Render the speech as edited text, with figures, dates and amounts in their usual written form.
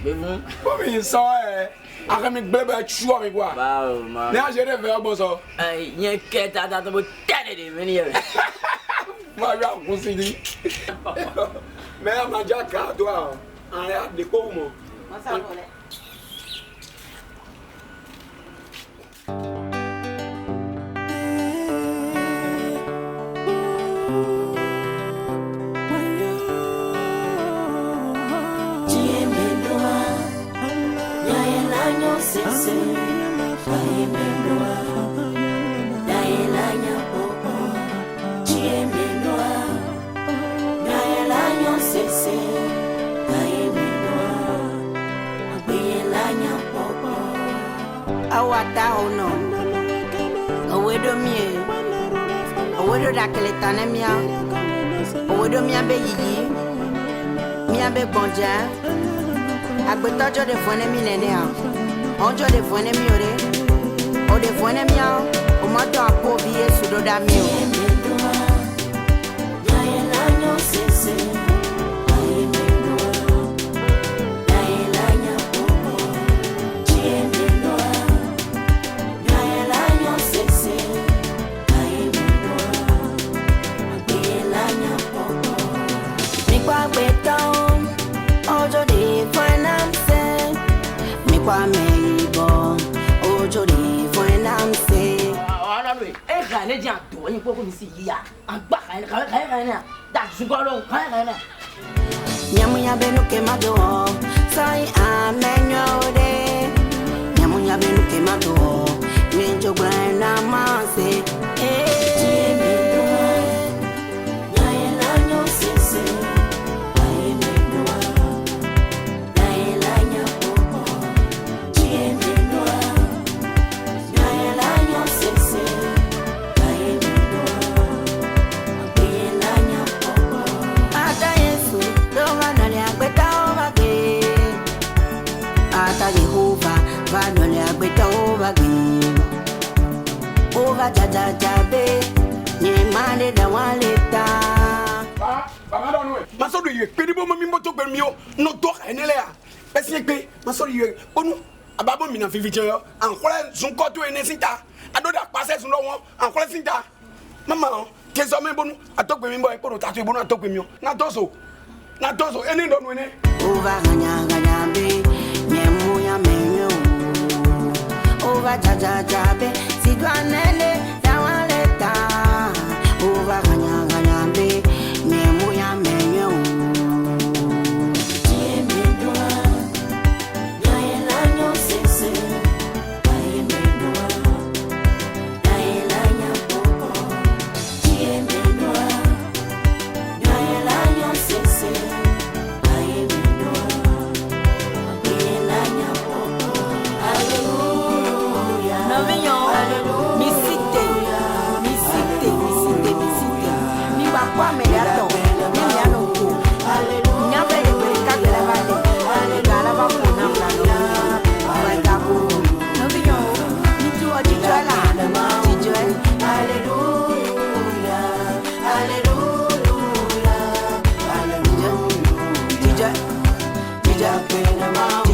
Comme il sent, à me blabber chou avec quoi. Là, j'ai des verres, bon sang. Il y a une quête à t'attendre pour t'aider de venir. Moi, je vous dis. Mais elle m'a déjà car toi, en l'air de comment. Awata ono owedo mie owedo dakele tane mia owedo mia be yiyi mia be gbonja agbetojo de fone mi nene a onjo de fone mi ore o de fone mi a o mato apo bi Yesu do da mi o ne dia to yin ko ko mi si ya agba kan na da su go lo kan na nyamunya benu ke mado sai amenyo de nyamunya benu ke mado menjo grana mase Over jajajabe, nyemande da waleta. Baba don't know. Maso do you? Pedi bo mami moto gbe mi o. No do enele a. Pesi pe, maso do you? Onu ababo mi na fifi je yo. Ankole sun ko to ene sinta. Ado da pase sun lo won. Ankole sinta. Mama, ke so me bonu. Atokpe mi boy ko ta tu bonu atokpe mi o. Na doso. Na doso eni do no ene. Over ganya be, nyemu ya menyo. Over jajajabe, si dwanele da waleta. Over ganya be, nyemu ya menyo. Hallelujah,